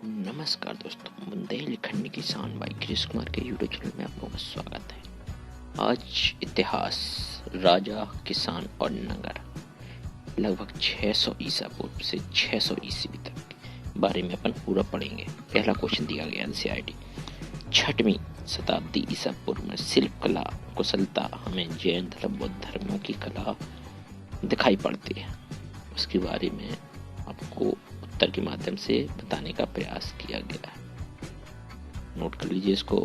नमस्कार दोस्तों, बुंदेलखंड किसान भाई कृष्ण कुमार के यूट्यूब चैनल में आप लोगों का स्वागत है। आज इतिहास, राजा, किसान और नगर लगभग 600 ईसा पूर्व से 600 ईस्वी तक के बारे में अपन पूरा पढ़ेंगे। पहला क्वेश्चन दिया गया एनसीईआरटी 6वीं शताब्दी ईसा पूर्व में शिल्प कला कुशलता हमें जैन धर्म बौद्ध धर्मों की कला दिखाई पड़ती है। उसके बारे में आपको उत्तर के माध्यम से बताने का प्रयास किया गया है। नोट कर लीजिए, इसको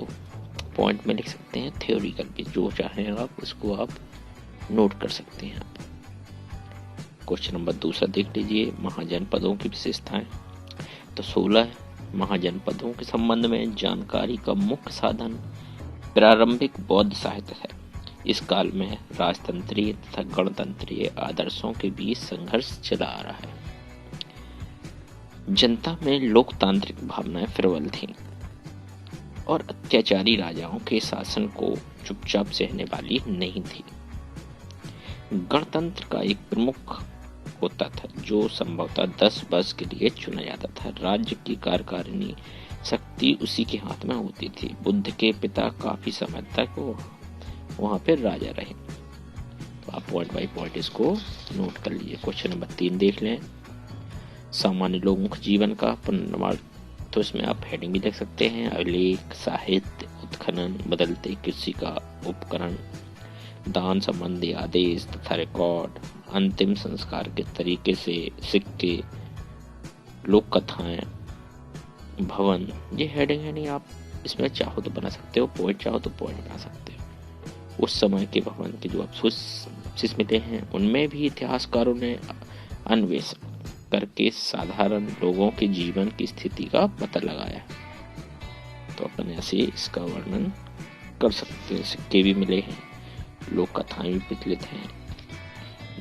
पॉइंट में लिख सकते हैं, थ्योरिकल भी जो चाहें आप उसको आप नोट कर सकते हैं। क्वेश्चन नंबर दूसरा देख लीजिए, महाजनपदों की विशेषताएं। तो 16 महाजनपदों के संबंध में जानकारी का मुख्य साधन प्रारंभिक बौद्ध साहित्य है। इस काल में राजतंत्रीय तथा गणतंत्रीय आदर्शों के बीच संघर्ष चला आ रहा है। जनता में लोकतांत्रिक भावनाएं प्रबल थीं और अत्याचारी राजाओं के शासन को चुपचाप सहने वाली नहीं थी। गणतंत्र का एक प्रमुख होता था जो संभवतः 10 वर्ष के लिए चुना जाता था। राज्य की कार्यकारिणी शक्ति उसी के हाथ में होती थी। बुद्ध के पिता काफी समय तक वहां पे राजा रहे। तो आप पॉइंट बाई पॉइंट इसको नोट कर लीजिए। क्वेश्चन नंबर 3 देख लें, सामान्य लोगों के जीवन का पुनर्निर्माण। तो इसमें आप हेडिंग भी देख सकते हैं, अभिलेख, साहित्य, उत्खनन, बदलते कृषि का उपकरण, दान संबंधी आदेश तथा रिकॉर्ड, अंतिम संस्कार के तरीके से सिक्के, लोक कथाएं, भवन। ये हेडिंग है, नहीं आप इसमें चाहो तो बना सकते हो, पॉइंट चाहो तो पॉइंट बना सकते हो। उस समय के भवन के जो अवशेष मिले हैं उनमें भी इतिहासकारों ने अन्वेषण करके साधारण लोगों के जीवन की स्थिति का पता लगाया। तो अपन ऐसे इसका वर्णन कर सकते हैं। सिक्के भी मिले हैं, लोक कथाएं भी प्रचलित हैं,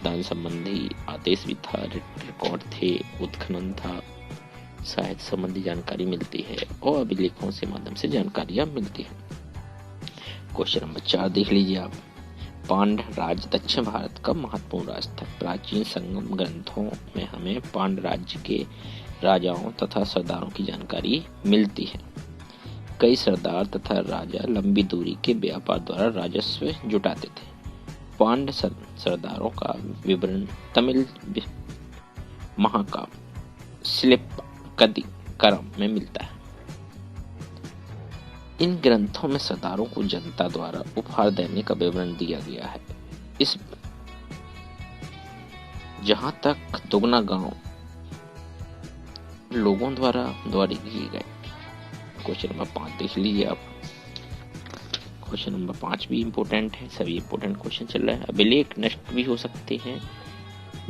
दान संबंधी आदेश भी था, रिकॉर्ड थे, उत्खनन था, साहित्य संबंधी जानकारी मिलती है और अभिलेखों से माध्यम से जानकारियां मिलती है। क्वेश्चन नंबर 4 देख लीजिए आप, पांड्य राज्य दक्षिण भारत का महत्वपूर्ण राज्य था। प्राचीन संगम ग्रंथों में हमें पांड्य राज्य के राजाओं तथा सरदारों की जानकारी मिलती है। कई सरदार तथा राजा लंबी दूरी के व्यापार द्वारा राजस्व जुटाते थे। पांड्य सरदारों का विवरण तमिल महाकाव्य शिल्पकर्म में मिलता है। इन ग्रंथों में सरदारों को जनता द्वारा उपहार देने का विवरण दिया गया है। इस जहां तक दुगना गांव लोगों द्वारा किए गए। क्वेश्चन नंबर 5 देख लीजिए आप। क्वेश्चन नंबर 5 भी इम्पोर्टेंट है, सभी इम्पोर्टेंट क्वेश्चन चल रहे हैं। अभिलेख नष्ट भी हो सकते हैं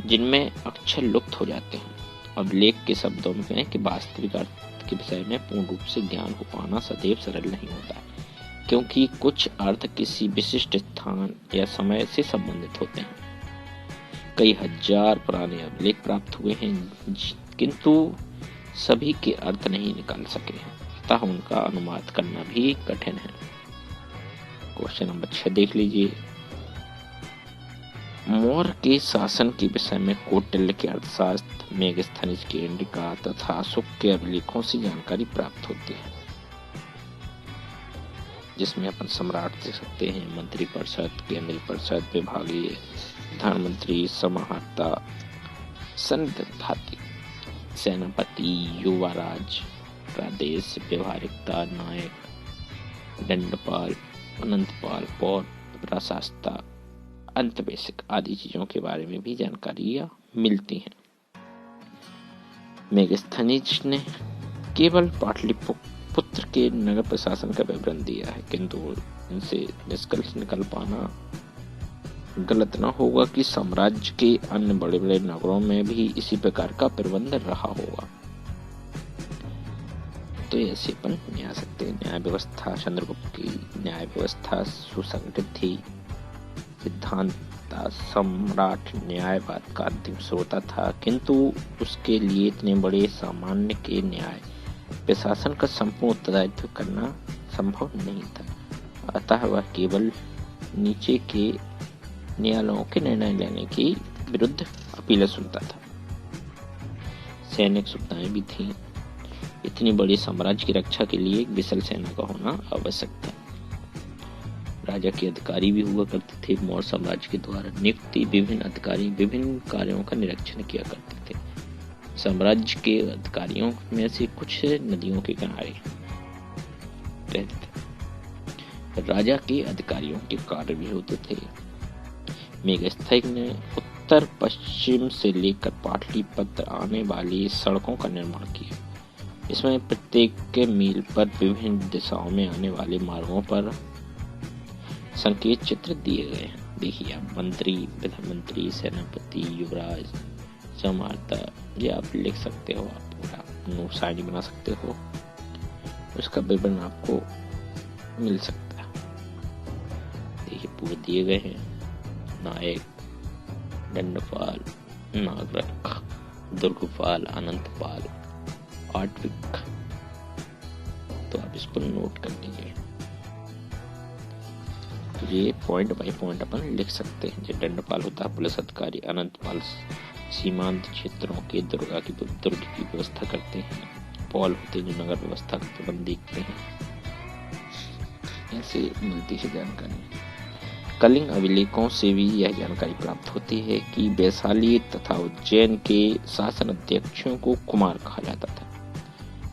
जिनमें अक्षर लुप्त हो जाते हैं। अभिलेख के शब्दों में कि वास्तविक अर्थ के विषय में पूर्ण रूप से ज्ञान हो पाना सदैव सरल नहीं होता है, क्योंकि कुछ अर्थ किसी विशिष्ट स्थान या समय से संबंधित होते हैं। कई हजार पुराने अभिलेख प्राप्त हुए हैं किंतु सभी के अर्थ नहीं निकाल सके हैं, अतः उनका अनुमान करना भी कठिन है। क्वेश्चन नंबर 6 देख लीजिए, मौर्य के शासन के विषय में कौटिल्य के अर्थशास्त्र, मेगस्थनीज के इंडिका तथा शुक के अभिलेखों से जानकारी प्राप्त होती है, जिसमें अपन सम्राट देख सकते हैं, मंत्रिपरिषद, केंद्रीय परिषद, विभागीय, प्रधानमंत्री, समाहर्ता, संघाती, सेनापति, युवराज, प्रादेश, व्यवहारिकता, नायक, दंडपाल, अनंतपाल, पौर, प्रशासता, अंतवेशिक आदि चीजों के बारे में भी जानकारियां मिलती हैं। मेगस्थनीज ने केवल पाटलिपुत्र के नगर प्रशासन का विवरण दिया है, किंतु इनसे निष्कर्ष निकल पाना गलत न होगा कि साम्राज्य के अन्य बड़े बड़े नगरों में भी इसी प्रकार का प्रबंध रहा होगा। तो ऐसे अपन न्याय सकते हैं। न्याय व्यवस्था, चंद्रगुप्त की न्याय व्यवस्था सुसंगठित थी। सिद्धांत सम्राट न्यायवाद का अंतिम श्रोता था, किंतु उसके लिए इतने बड़े सामान्य के न्याय प्रशासन का संपूर्ण उत्तरदायित्व करना संभव नहीं था, अतः वह केवल नीचे के न्यायालयों के निर्णय लेने की विरुद्ध अपील सुनता था। सैनिक सुविधाएं भी थीं। इतनी बड़ी साम्राज्य की रक्षा के लिए एक विशाल सेना का होना आवश्यक था। राजा के अधिकारी भी हुआ करते थे। मौर्य साम्राज्य के द्वारा नियुक्त विभिन्न अधिकारी विभिन्न कार्यों का निरीक्षण किया करते थे। साम्राज्य के अधिकारियों में से कुछ नदियों के किनारे रहते थे। राजा के अधिकारियों के कार्य भी होते थे। मेगस्थानिक ने उत्तर पश्चिम से लेकर पाटलिपुत्र आने वाली सड़कों का निर्माण किया। इसमें प्रत्येक मील पर विभिन्न दिशाओं में आने वाले मार्गों पर संकेत चित्र दिए गए हैं। देखिए आप मंत्री, प्रधानमंत्री, सेनापति, युवराज, सम्राट, ये आप लिख सकते हो। आप पूरा नोट साइड बना सकते हो, उसका विवरण आपको मिल सकता है। देखिए पूरे दिए गए हैं। नायक, दंडपाल, नागरख, दुर्गपाल, अनंतपाल, आठविक। तो आप इसको नोट कर लीजिए। ये पॉइंट बाय पॉइंट अपन लिख सकते हैं। जो दंडपाल होता है पुलिस अधिकारी, अनंतपाल सीमांत क्षेत्रों के दुर्ग की व्यवस्था करते हैं, पॉल होते हैं जो नगर व्यवस्था का प्रबंध देखते हैं। ऐसे मिलती है जानकारी। कलिंग अभिलेखों से भी यह जानकारी प्राप्त होती है कि वैशाली तथा उज्जैन के शासन अध्यक्षों को कुमार कहा जाता था।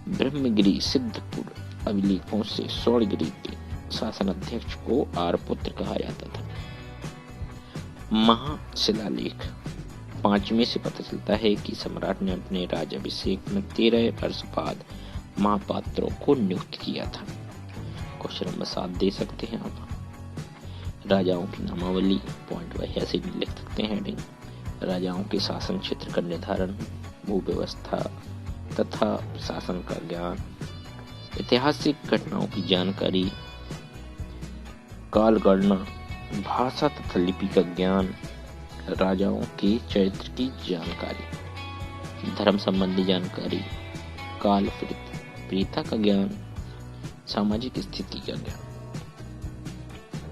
ब्रह्मगिरी सिद्धपुर अभिलेखों से स्वर्णगिरी के शासन अध्यक्ष को आर्यपुत्र कहा जाता था। महाशिलालेख 5वें से पता चलता है कि सम्राट ने अपने राज्याभिषेक में 13 वर्ष बाद महापात्रों को नियुक्त किया था। क्वेश्चन नंबर 7 दे सकते हैं आप। राजाओं की नामावली पॉइंट वाइज ऐसे लिख सकते हैं हेडिंग। राजाओं के शासन क्षेत्र का निर्धारण, भू व्यवस्था तथा शासन का ज्ञान, ऐतिहासिक घटनाओं की जानकारी, काल गणना, भाषा तथा लिपि का ज्ञान, राजाओं के चरित्र की जानकारी, धर्म संबंधी जानकारी, काल प्रीता का ज्ञान, सामाजिक स्थिति का ज्ञान।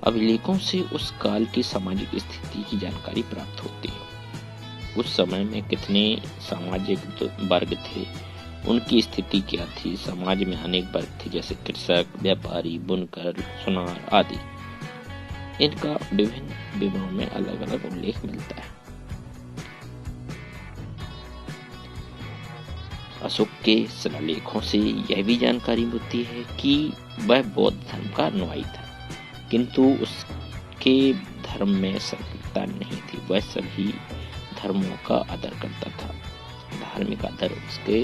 अभिलेखों से उस काल की सामाजिक स्थिति की जानकारी प्राप्त होती है। उस समय में कितने सामाजिक वर्ग थे, उनकी स्थिति क्या थी। समाज में अनेक वर्ग थे जैसे कृषक, व्यापारी, बुनकर, सुनार आदि। इनका विभिन्न विवरणों में अलग अलग उल्लेख मिलता है। अशोक के शिलालेखों से यह भी जानकारी होती है कि वह बौद्ध धर्म का अनुयायी था, किंतु उसके धर्म में सर्वज्ञता नहीं थी। वह सभी धर्मों का आदर करता था। धार्मिक आदर उसके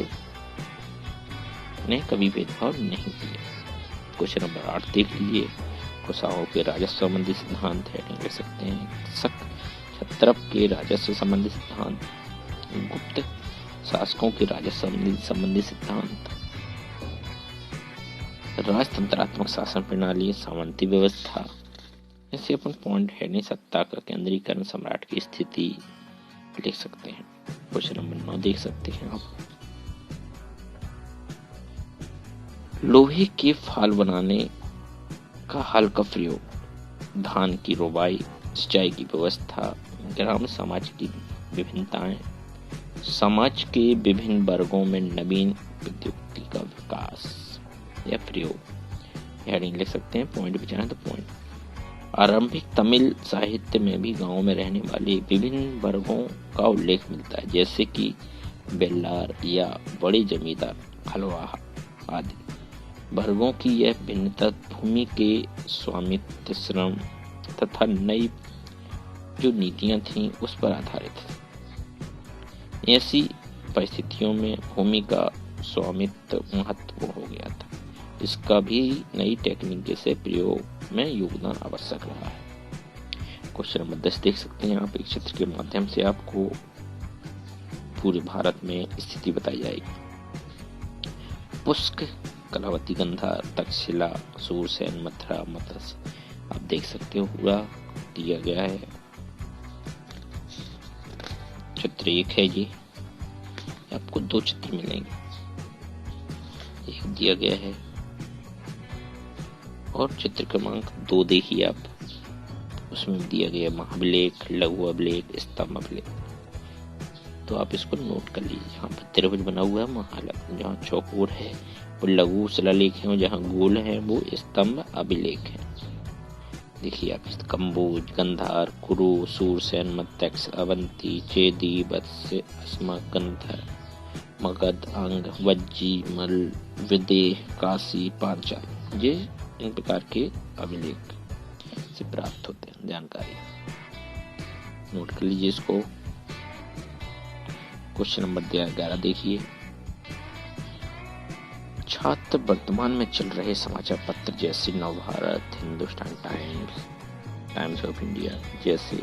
ने कभी भेदभाव नहीं किया। क्वेश्चन नंबर 8 देख लीजिए। कुशाओं के राजस्व संबंधी सिद्धांत है, लिख सकते हैं। शक क्षत्रप के राजस्व संबंधी सिद्धांत, गुप्त शासकों के राजस्व संबंधी सिद्धांत, राजतंत्रात्मक शासन प्रणाली, सामंती व्यवस्था। ऐसे अपन पॉइंट है। सत्ता का केंद्रीकरण, सम्राट की स्थिति लिख सकते हैं। क्वेश्चन नंबर 9 देख सकते हैं आप। लोहे के फाल बनाने का हल का प्रयोग, धान की रोबाई, सिंचाई की व्यवस्था, ग्राम समाज की विभिन्नताएं, समाज के विभिन्न वर्गों में नवीन प्रौद्योगिकी का विकास या प्रयोग। हेडिंग लिख सकते हैं। पॉइंट भी चाहें तो पॉइंट। आरंभिक तमिल साहित्य में भी गांवों में रहने वाले विभिन्न वर्गों का उल्लेख मिलता है, जैसे कि बेल्लार या बड़े जमींदार, हलवाहा आदि। वर्गों की यह भिन्नता भूमि के स्वामित्व, श्रम तथा नई जो नीतियां थीं उस पर आधारित थी। ऐसी परिस्थितियों में भूमि का स्वामित्व महत्वपूर्ण हो गया था। इसका भी नई टेक्निक से प्रयोग में योगदान आवश्यक रहा है। क्वेश्चन नंबर 10 देख सकते हैं आप। एक चित्र के माध्यम से आपको पूरे भारत में स्थिति बताई जाएगी। पुष्क, कलावती, गंधार, तक्षशिला, सूरसेन, मथुरा, मत्स्य आप देख सकते हो पूरा दिया गया है। चित्र 1 है ये। आपको 2 चित्र मिलेंगे, एक दिया गया है और चित्र क्रमांक 2 देखिए आप। उसमें दिया गया महाअभिलेख, लघु अभिलेख, स्तंभ अभिलेख। तो आप इसको नोट कर लीजिए। यहाँ पर त्रिभुज बना हुआ है महालक्ष्मी, जहाँ चौकोर है वो लघु शिलालेख है, और जहाँ गोल है वो स्तंभ अभिलेख है। देखिए आप कंबोज, गंधार, कुरु, सूरसेन, मत्यक्ष, अवंती, चेदी, वत्स्य, अस्मा, गंधर, मगध, अंग, वज्जी, मल, विदेह, काशी, पांचाल, ये इन प्रकार के अभिलेख से प्राप्त होते हैं जानकारी। नोट कर लीजिए इसको। क्वेश्चन नंबर 11 देखिए, छात्र वर्तमान में चल रहे समाचार पत्र जैसे Navbharat, Hindustan times, times of India जैसे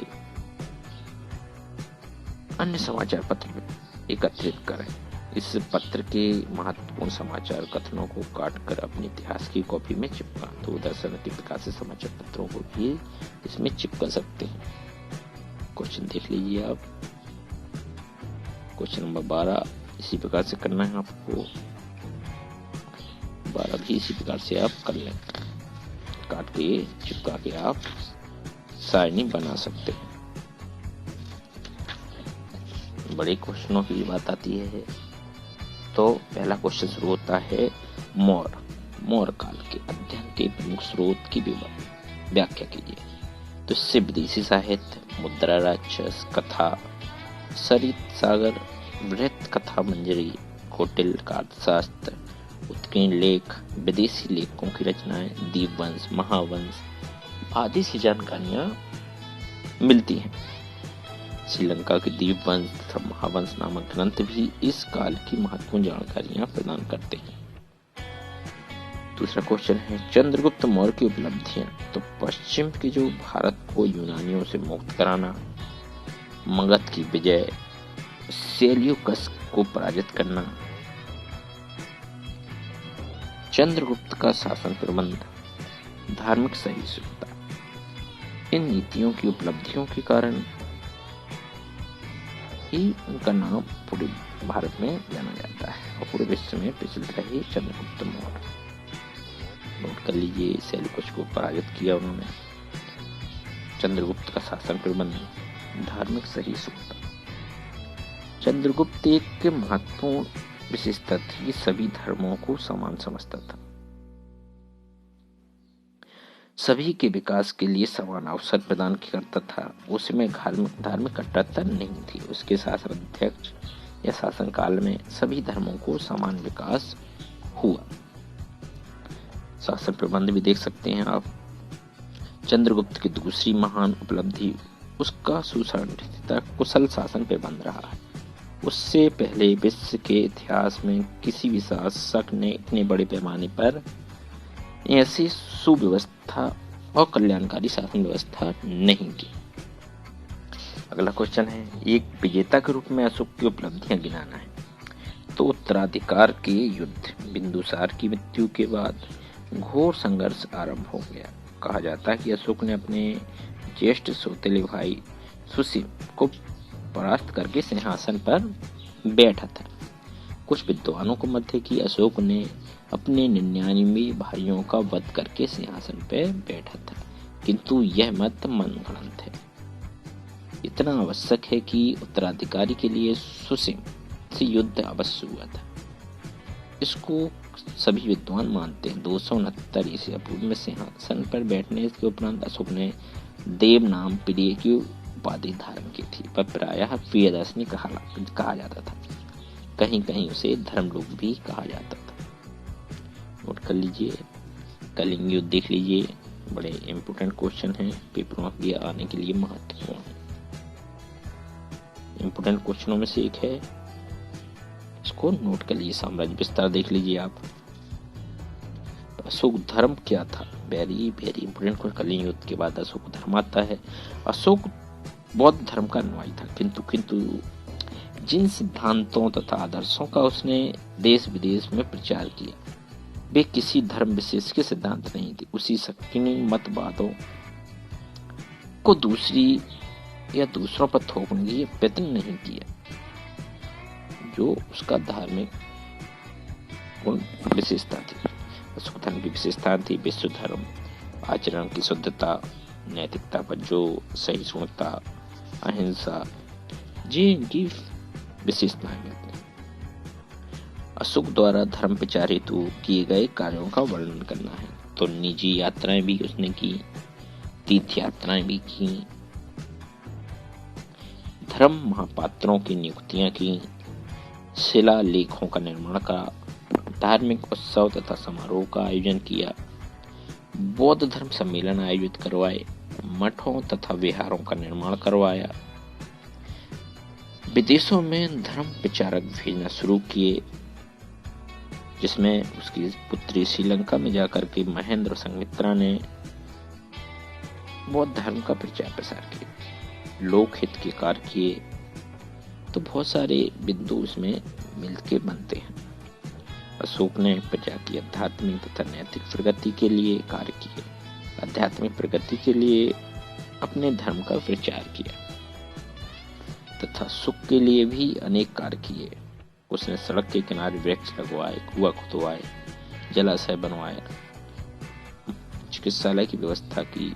अन्य समाचार पत्र एकत्रित करें। इस पत्र के महत्वपूर्ण समाचार कथनों को काटकर अपने इतिहास की कॉपी में चिपका। तो उदाहरण के प्रकार से समाचार पत्रों को भी इसमें चिपका सकते हैं। क्वेश्चन देख लीजिए आप। क्वेश्चन नंबर 12 इसी प्रकार से करना है आपको। 12 भी इसी प्रकार से आप कर लें, काट के चिपका के आप सारणी बना सकते हैं। बड़े क्वेश्चनों की बात आती है तो पहला क्वेश्चन शुरू होता है मौर्य काल के अध्ययन के प्रमुख स्रोत की व्याख्या कीजिए। तो इससे विदेशी साहित्य, मुद्रा राक्षस, कथा, सरित सागर, वृत्त कथा मंजरी, कौटिल्य का अर्थशास्त्र, उत्कीर्ण लेख, विदेशी लेखकों की रचनाएं, दीपवंश, महावंश आदि से जानकारियां मिलती हैं। श्रीलंका के दीपवंश तथा महावंश नामक ग्रंथ भी इस काल की महत्वपूर्ण जानकारियां प्रदान करते हैं। दूसरा क्वेश्चन है चंद्रगुप्त मौर्य की उपलब्धियां। तो पश्चिम के जो भारत को यूनानियों से मुक्त कराना, मगध की विजय, सेल्यूकस को पराजित करना, चंद्रगुप्त का शासन प्रबंध, धार्मिक सहिष्णुता, इन नीतियों की उपलब्धियों के कारण ही उनका नाम पूरे भारत में जाना जाता है और पूरे विश्व में प्रचलित रहे चंद्रगुप्त मौर्य। नोट कर लीजिए, सेल्यूकस को पराजित किया उन्होंने, चंद्रगुप्त का शासन प्रबंध, धार्मिक सहिष्णुता। चंद्रगुप्त एक महत्वपूर्ण विशेषता थी, सभी धर्मों को समान समझता था, सभी के विकास के लिए समान अवसर प्रदान करता था। उसमें धार्मिक कट्टरता नहीं थी। उसके शासन अध्यक्ष या शासन काल में सभी धर्मों को समान विकास हुआ। शासन प्रबंध भी देख सकते हैं आप। चंद्रगुप्त की दूसरी महान उपलब्धि उसका सुसंगठित कुशल शासन प्रबंध रहा है। उससे पहले विश्व के इतिहास में किसी भी शासक ने इतने बड़े पैमाने पर ऐसी सुव्यवस्था और कल्याणकारी शासन व्यवस्था नहीं की। अगला क्वेश्चन है एक विजेता के रूप में अशोक की उपलब्धियां गिनाना है। तो उत्तराधिकार के युद्ध, बिंदुसार की मृत्यु के बाद घोर संघर्ष आरंभ हो गया। कहा जाता है कि अशोक ने अपने ज्येष्ठ सौतेले भाई सुसीम को परास्त करके सिंहासन पर बैठा था। कुछ विद्वानों को मत है कि अशोक ने अपने 99 भाइयों का वध करके सिंहासन पर बैठा था, किंतु यह मत मनगढ़ंत है। इतना आवश्यक है कि उत्तराधिकारी के लिए सुसीम से युद्ध अवश्य हुआ था। इसको सभी विद्वान मानते हैं। 269 ईसा पूर्व में सिंहासन पर बैठने के उपरांत अशोक ने देव नाम प्रिय की उपाधि धारण की थी, पर प्रायः प्रियदर्शनी कहा जाता था। कहीं कहीं उसे धर्मलोक भी कहा जाता था। नोट कर लीजिए। कलिंग युद्ध देख लीजिए, बड़े इम्पोर्टेंट क्वेश्चन हैं, पेपरों में आने के लिए महत्वपूर्ण है। इम्पोर्टेंट क्वेश्चनों में से एक है, इसको नोट कर लीजिए। साम्राज्य विस्तार देख लीजिए आप। अशोक धर्म क्या था? Very very important. कलिंग युद्ध के बाद अशोक धर्म आता है। अशोक बौद्ध धर्म का अनुयायी था, किंतु जिन सिद्धांतों तथा आदर्शों का उसने देश विदेश में प्रचार किया वे किसी धर्म विशेष के सिद्धांत नहीं थे। उसी शक्तिनी मतवादों को दूसरी या दूसरों पर थोपने की प्रयत्न नहीं किया। जो उसका धार्मिक गुण विशेषता थी, अशोक धर्म की विशेषता थी विश्व धर्म, आचरण की शुद्धता, नैतिकता पर जो सहिष्णुता, अहिंसा, जी इनकी विशेषताएं मिलती हैं। अशोक द्वारा धर्म प्रचार हेतु किए गए कार्यों का वर्णन करना है। तो निजी यात्राएं भी उसने की, तीर्थ यात्राएं भी की, धर्म महापात्रों की नियुक्तियां की, शिलालेखों का निर्माण करा, धार्मिक उत्सव तथा समारोह का आयोजन किया, बौद्ध धर्म सम्मेलन आयोजित करवाए, मठों तथा विहारों का निर्माण करवाया, विदेशों में धर्म प्रचारक भेजना शुरू किए, जिसमें उसकी पुत्री श्रीलंका में जाकर के महेंद्र संघमित्रा ने बौद्ध धर्म का प्रचार प्रसार किया, लोकहित के कार्य किए। तो बहुत सारे बिंदु इसमें मिलके बनते हैं। अशोक ने प्रजा की आध्यात्मिक तथा नैतिक प्रगति के लिए कार्य किए, आध्यात्मिक प्रगति के लिए अपने धर्म का प्रचार किया तथा सुख के लिए भी अनेक कार्य किए। उसने सड़क के किनारे वृक्ष लगवाए, कुआं खुदवाए, जलाशय बनवाया, चिकित्सालय की व्यवस्था की,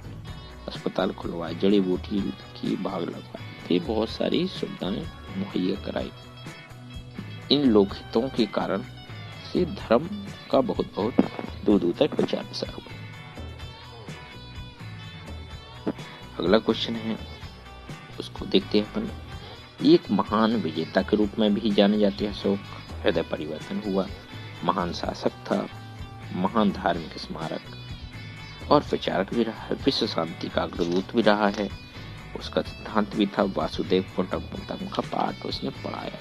अस्पताल खुलवाए, जड़ी बूटी की बाग लगवाए, ये बहुत सारी सुविधाएं मुहैया कराई। इन लोकहितों के कारण से धर्म का बहुत दूर दूर तक प्रचार प्रसार हुआ। अगला क्वेश्चन है, उसको देखते हैं अपन। एक महान विजेता के रूप में भी जाने जाते हैं अशोक। हृदय परिवर्तन हुआ, महान शासक था, महान धार्मिक स्मारक और प्रचारक भी रहा है, विश्व शांति का अग्रदूत भी रहा है। उसका सिद्धांत भी था वासुदेव कुटुंबकम का पाठ उसने पढ़ाया।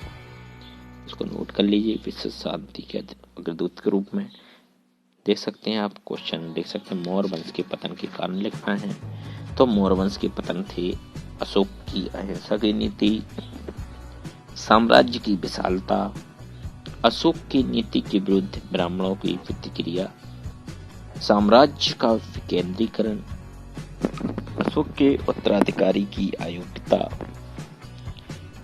इसको नोट कर लीजिए, विश्व शांति के अग्रदूत के रूप में देख सकते हैं आप। क्वेश्चन देख सकते हैं, मौर्य वंश के पतन के कारण लिखना है। तो मौर्य वंश के पतन थे अशोक की अहिंसा की नीति, साम्राज्य की विशालता, अशोक की नीति के विरुद्ध ब्राह्मणों की प्रतिक्रिया, साम्राज्य का विकेंद्रीकरण, अशोक के उत्तराधिकारी की अयोग्यता,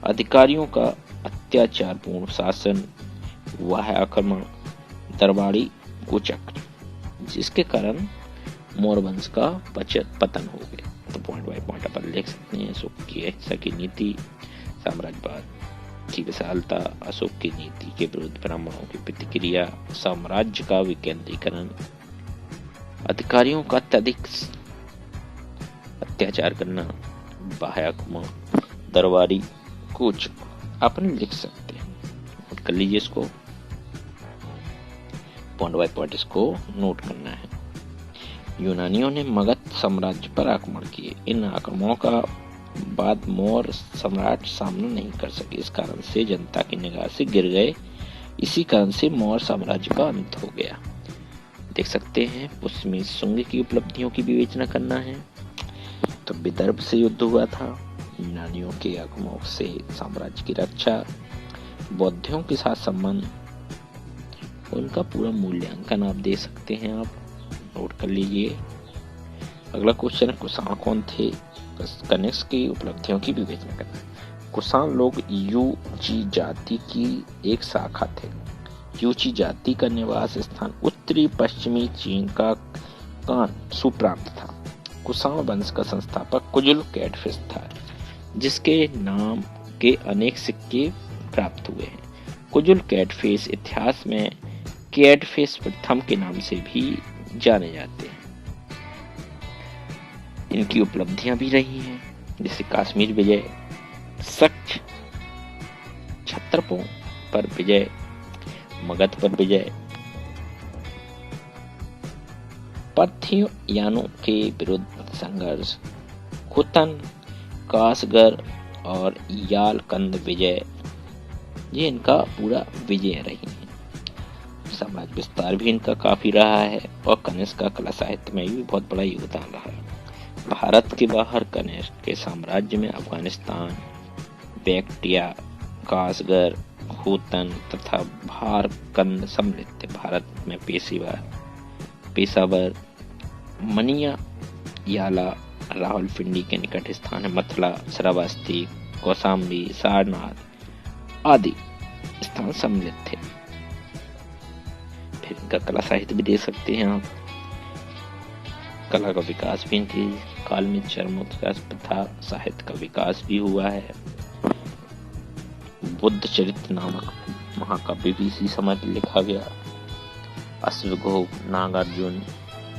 अधिकारियों का अत्याचारपूर्ण शासन, वाह्य आक्रमण, दरबारी कुचक्र, जिसके कारण मौर्य वंश का पतन हो गया। तो पॉइंट बाय पॉइंट अपन लिख सकते हैं। अशोक की अहिंसा की नीति, साम्राज्यवाद की विशालता, अशोक की नीति के विरुद्ध ब्राह्मणों की प्रतिक्रिया, साम्राज्य का विकेंद्रीकरण, अधिकारियों का अत्यधिक अत्याचार करना, बाह्य आक्रमण, दरबारी कूच अपन लिख सकते हैं। नोट कर लीजिए इसको, पॉइंट बाय पॉइंट इसको नोट करना है। यूनानियों ने मगध साम्राज्य पर आक्रमण किए। इन आक्रमणों का बाद मौर्य सम्राट सामना नहीं कर सके, इस कारण से जनता की निगाह से गिर गए। इसी कारण से मौर्य साम्राज्य का अंत हो गया। देख सकते हैं, उसमें शुंग की उपलब्धियों की विवेचना करना है। तो विदर्भ से युद्ध हुआ था, यूनानियों के आक्रमणों से साम्राज्य की रक्षा, बौद्धों के साथ संबंध, उनका पूरा मूल्यांकन आप दे सकते हैं। आप नोट कर लीजिए। अगला क्वेश्चन है, कुषाण कौन थे? कनिष्क की उपलब्धियों की विवेचना करना। कुषाण लोग यूची जाति की एक शाखा थे। यूची जाति का निवास स्थान उत्तरी पश्चिमी चीन का कानसू प्रांत था। कुषाण वंश का संस्थापक कुजुल कैटफिश था, जिसके नाम के अनेक सिक्के प्राप्त हुए हैं। कुजुल कैटफिश इतिहास में कैटफिश प्रथम के नाम से भी जाने जाते हैं। इनकी उपलब्धियां भी रही हैं, जैसे कश्मीर विजय, सक्ष छत्रपों पर विजय, मगध पर विजय, पार्थियानों के विरुद्ध संघर्ष, खुतन, कासगर और यालकंद विजय, ये इनका पूरा विजय रही है। साम्राज्य विस्तार भी इनका काफी रहा है और कनिष्क का कला साहित्य में भी बहुत बड़ा योगदान रहा है। भारत के बाहर कनिष्क के साम्राज्य में अफगानिस्तान, बैक्ट्रिया, कासगर, खूतन तथा भारकंद सम्मिलित थे। भारत में पेशावर, मनिया, याला, रावलपिंडी के निकट स्थान है, मथुरा, श्रावस्ती, कौशाम्बी, सारनाथ आदि स्थान सम्मिलित थे। फिर इनका कला साहित्य भी दे सकते हैं आप। कला का विकास भी इनके काल में चरमोत्कर्ष तथा साहित्य का विकास भी हुआ है। बुद्ध चरित्र नामक महाकाव्य भी इसी समय लिखा गया। अश्वघोष, नागार्जुन,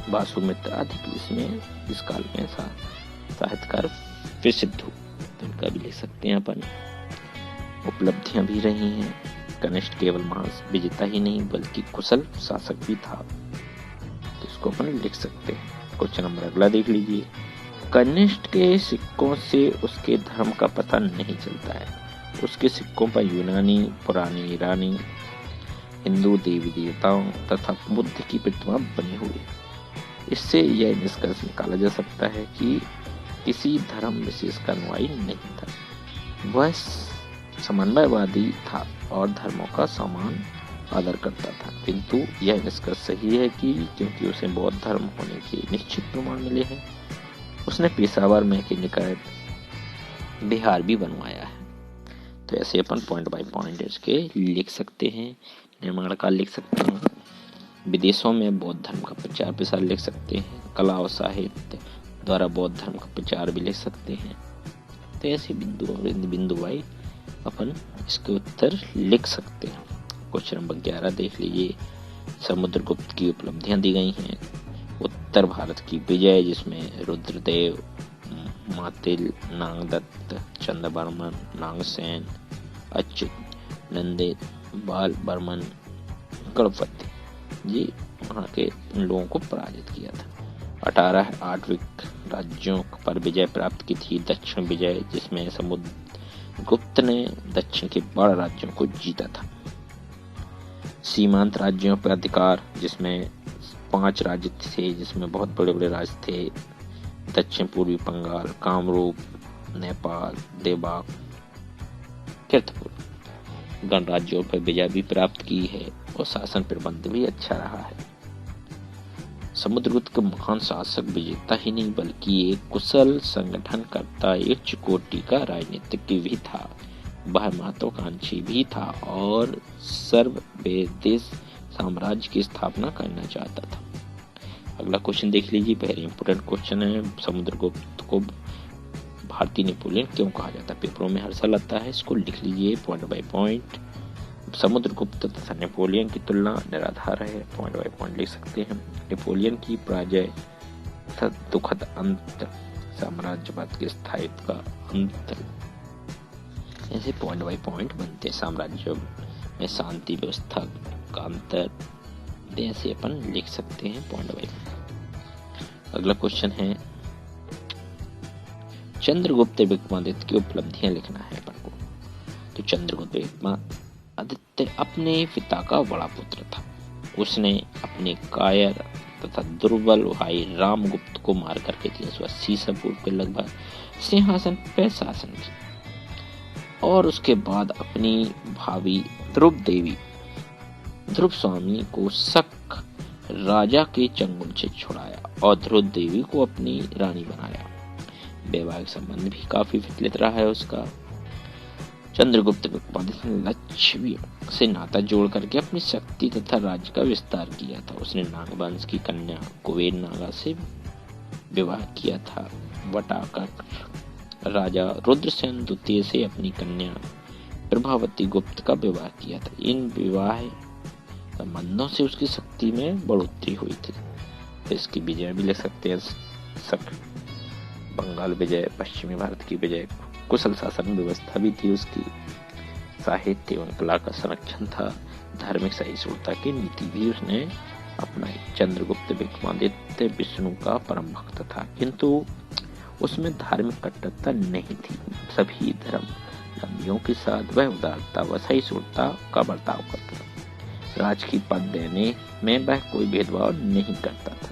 वासुमित्र आदि इसमें इस काल में साहित्यकार प्रसिद्ध हुए, तो इनका भी लिख सकते हैं अपन। उपलब्धियां भी रही हैं। कनिष्ठ केवल महान विजेता ही नहीं बल्कि कुशल शासक भी था, तो इसको अपन लिख सकते हैं। क्वेश्चन नंबर अगला देख लीजिए। कनिष्ठ के सिक्कों से उसके धर्म का पता नहीं चलता है। उसके सिक्कों पर यूनानी, पुरानी ईरानी, हिंदू देवी देवताओं तथा बुद्ध की प्रतिमा बनी हुई है। इससे यह निष्कर्ष निकाला जा सकता है कि किसी धर्म विशेष का अनुयायी नहीं था, वह समन्वयवादी था और धर्मों का समान आदर करता था। किंतु यह निष्कर्ष सही है कि क्योंकि उसे बौद्ध धर्म होने के निश्चित प्रमाण मिले हैं, उसने पेशावर में के निकट बिहार भी बनवाया है। तो ऐसे अपन पॉइंट बाय पॉइंट इसके लिख सकते हैं। निर्माण काल लिख सकते हैं। विदेशों में बौद्ध धर्म का प्रचार प्रसार लिख सकते हैं। कला और साहित्य द्वारा बौद्ध धर्म का प्रचार भी लिख सकते हैं। तो ऐसे बिंदु वाई अपन इसके उत्तर लिख सकते हैं। क्वेश्चन नंबर 11 देख लीजिए। समुद्रगुप्त की उपलब्धियां दी गई हैं। उत्तर भारत की विजय, जिसमें रुद्रदेव, मातिल, नागदत्त, चंद्रवर्मन, नागसेन, अच्युत, नंदित, बाल बर्मन, गणपति जी वहाँ के लोगों को पराजित किया था। 18 आठविक राज्यों पर विजय प्राप्त की थी। दक्षिण विजय, जिसमें समुद्रगुप्त ने दक्षिण के बड़े राज्यों को जीता था। सीमांत राज्यों पर अधिकार, जिसमें 5 राज्य थे, जिसमें बहुत बड़े बड़े राज्य थे। दक्षिण पूर्वी बंगाल, कामरूप, नेपाल, देवाक, कीर्तपुर गणराज्यों पर विजय भी प्राप्त की है और शासन प्रबंध भी अच्छा रहा है। समुद्रगुप्त का महान शासक विजेता ही नहीं बल्कि एक कुशल संगठनकर्ता, उच्च कोटि का राजनीतिज्ञ भी था। वह महत्वाकांक्षी भी था और सर्ववेदेश साम्राज्य की स्थापना करना चाहता था। अगला क्वेश्चन देख लीजिए। वेरी इंपोर्टेंट क्वेश्चन है। समुद्रगुप्त को भारतीय नेपोलियन क्यों कहा जाता है? पेपरों में हर साल आता है, इसको लिख लीजिए पॉइंट बाय पॉइंट। समुद्रगुप्त तथा नेपोलियन की तुलना निराधार है, पॉइंट बाय पॉइंट लिख सकते हैं। नेपोलियन की पराजय तथा दुखद अंत, साम्राज्यवाद के स्थायित्व का अंत, ऐसे पॉइंट बाय पॉइंट बनते हैं। साम्राज्य में शांति व्यवस्था का अंतर, ऐसे अपन लिख सकते हैं पॉइंट बाय पॉइंट। अगला क्वेश्चन है चंद्रगुप्त विक्रमादित्य की उपलब्धियां लिखना है अपन को। तो चंद्रगुप्त विक्रमादित्य अपने पिता का बड़ा पुत्र था। उसने अपने कायर तथा दुर्बल भाई रामगुप्त को मार करके 380 ईसा पूर्व के लगभग सिंहासन पर शासन किया और उसके बाद अपनी भाभी ध्रुव स्वामी को शक राजा के चंगुल से छुड़ाया और ध्रुव देवी को अपनी रानी बनाया। वैवाहिक संबंध भी काफी विचलित रहा है उसका। चंद्रगुप्त विक्रमादित्य ने लक्ष्मी से नाता जोड़ करके अपनी शक्ति तथा राज्य का विस्तार किया था। उसने नागवंश की कन्या कुबेर नागा से विवाह किया था। वटाकर राजा रुद्रसेन द्वितीय से अपनी कन्या प्रभावती गुप्त का विवाह किया था। इन विवाह संबंधों से उसकी शक्ति में बढ़ोतरी हुई थी। तो इसकी विजय भी ले सकते हैं। बंगाल विजय, पश्चिमी भारत की विजय, कुशल शासन व्यवस्था भी थी उसकी। साहित्य एवं कला का संरक्षण था। धार्मिक सहिष्णुता की नीति भी उसने अपनाई। चंद्रगुप्त विक्रमादित्य विष्णु का परम भक्त था, किंतु उसमें धार्मिक कट्टरता नहीं थी। सभी धर्मावलंबियों के साथ वह उदारता व सहिष्णुता का बर्ताव करता था। राज की पद देने में वह कोई भेदभाव नहीं करता था।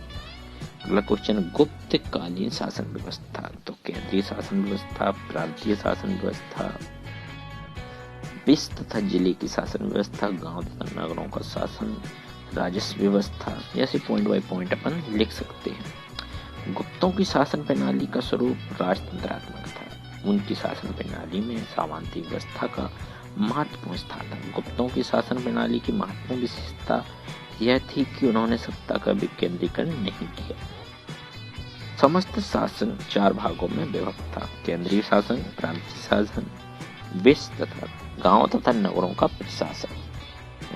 अगला क्वेश्चन, गुप्त कालीन शासन व्यवस्था। तो केंद्रीय शासन व्यवस्था, प्रांतीय शासन व्यवस्था, विश्व तथा जिले की शासन व्यवस्था, गांव तथा नगरों का शासन, राजस्व व्यवस्था, ऐसे पॉइंट बाय पॉइंट अपन लिख सकते हैं। गुप्तों की शासन प्रणाली का स्वरूप राजतंत्रात्मक था। उनकी शासन प्रणाली में सामंती व्यवस्था का महत्वपूर्ण स्थान था। गुप्तों की शासन प्रणाली की महत्वपूर्ण विशेषता यह थी कि उन्होंने सत्ता का विकेंद्रीकरण नहीं किया। समस्त शासन 4 भागों में विभक्त था: केंद्रीय शासन, प्रांतीय शासन, विश्व तथा गांव तथा नगरों का प्रशासन,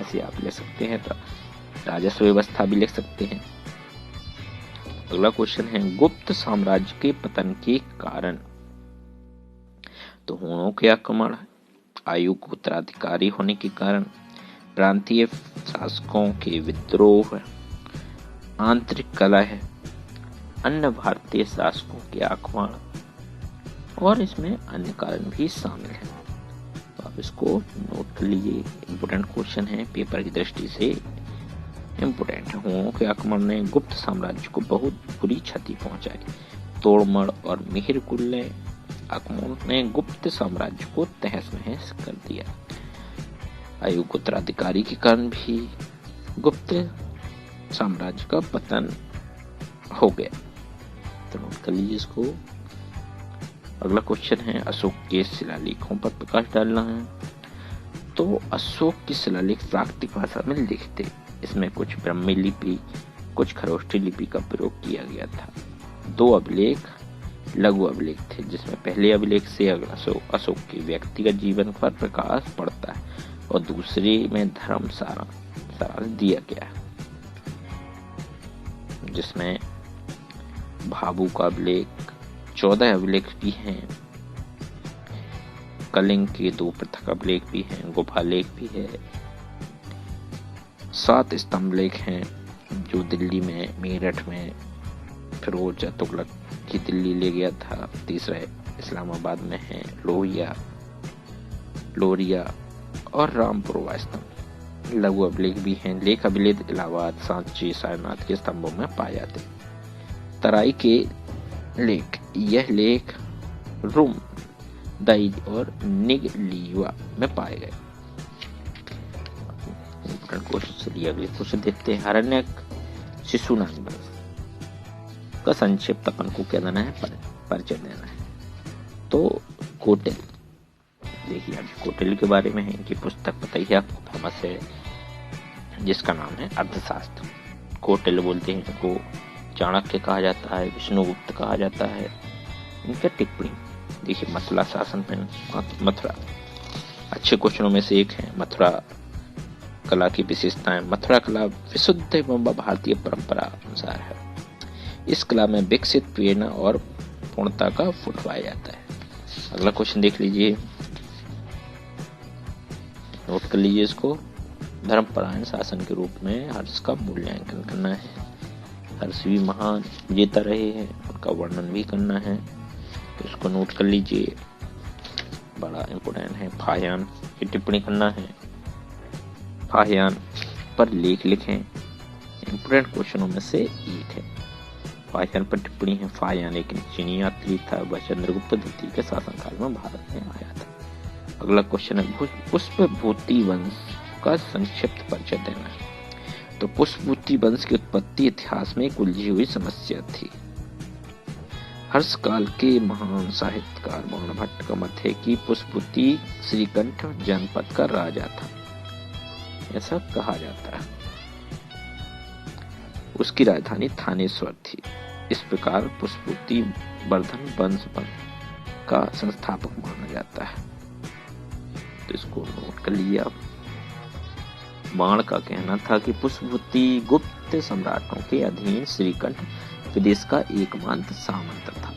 ऐसे आप लिख सकते हैं। राजस्व व्यवस्था भी लिख सकते हैं। अगला क्वेश्चन है गुप्त साम्राज्य के पतन के कारण। तो हूणों के आक्रमण, आयु को उत्तराधिकारी होने के कारण, प्रांतीय शासकों के विद्रोह, आंतरिक कलह, अन्य भारतीय शासकों के आक्रमण, और इसमें अन्य कारण भी शामिल है। तो आप इसको नोट कर लीजिए। इम्पोर्टेंट क्वेश्चन है, पेपर की दृष्टि से इम्पोर्टेंट है। हुओं के आक्रमण ने गुप्त साम्राज्य को बहुत बुरी क्षति पहुंचाई। तोड़मड़ और मिहिरकुल्ले आक्रमण ने गुप्त साम्राज्य को तहस नहस कर दिया। अयुग उत्तराधिकारी के कारण भी गुप्त साम्राज्य का पतन हो गया। तो नोट कर लीजिए इसको। अगला क्वेश्चन है अशोक के शिलालेखों पर प्रकाश डालना है। तो अशोक के शिलालेख प्राकृतिक भाषा में लिखते, इसमें कुछ ब्राह्मी लिपि, कुछ खरोष्ठी लिपि का प्रयोग किया गया था। 2 अभिलेख लघु अभिलेख थे, जिसमें पहले अभिलेख से अशोक के व्यक्तिगत जीवन पर प्रकाश पड़ता है और दूसरे में धर्म सारांश दिया गया है, जिसमें भाबू का अभिलेख, 14 अभिलेख भी हैं, कलिंग के 2 पृथक अभिलेख भी हैं, गुफालेख भी है, 7 स्तंभ लेख हैं जो दिल्ली में मेरठ में फिरोज तुगलक की दिल्ली ले गया था। तीसरा इस्लामाबाद में है लोरिया और रामपुर स्तंभ। लघु अभिलेख भी हैं, लेख अभिलेख इलाहाबाद, सांची, सारनाथ के स्तंभों में पाए जाते। तराई के लेख, यह लेख रूम, दई और निगलीवा में पाए गए। चलिए अगले क्वेश्चन देखते हैं। हरण्यक शिशुनाग वंश का संक्षिप्त अपन को क्या देना है, परिचय देना है। तो कोटिल, देखिए आप कोटिल के बारे में है, इनकी पुस्तक पता ही आपको फेमस है, जिसका नाम है अर्थशास्त्र। कोटिल बोलते हैं इनको, चाणक्य कहा जाता है, विष्णुगुप्त कहा जाता है। इनका टिप्पणी देखिए, मथुरा शासन में, मथुरा अच्छे क्वेश्चनों में से एक है। मथुरा कला की विशेषताएं। मथुरा कला विशुद्ध एवं भारतीय परंपरा अनुसार है। इस कला में विकसित प्रेरणा और पूर्णता का फुटवाया जाता है। अगला क्वेश्चन देख लीजिए, नोट कर लीजिए इसको। धर्मपरायण शासन के रूप में हर्ष का मूल्यांकन करना है। हर्ष भी महान विजेता रहे हैं, उनका वर्णन भी करना है, तो इसको नोट कर लीजिए, बड़ा इम्पोर्टेंट है। फाहियान की टिप्पणी करना है, फाहियान पर लेख लिखें। इम्पोर्टेंट क्वेश्चनों में से एक है। फाहियान पर टिप्पणी है। फाहियान एक चीनी यात्री था, वह चंद्रगुप्त द्वितीय के शासनकाल में भारत में आया था। अगला क्वेश्चन है पुष्पभूति वंश का संक्षिप्त परिचय देना है। तो पुष्पभूति वंश की उत्पत्ति इतिहास में एक उलझी हुई समस्या थी। हर्ष काल के महान साहित्यकार बाणभट्ट का मत है कि पुष्पभूति श्रीकंठ जनपद का राजा था, ऐसा कहा जाता है। उसकी राजधानी थानेश्वर थी। इस प्रकार पुष्पभूति वर्धन वंश का संस्थापक माना जाता है। तो इसको नोट कर लीजिए आप। बाण का कहना था कि पुष्पभूति गुप्त सम्राटों के अधीन श्रीकंठ प्रदेश का एकमात्र सामंत था।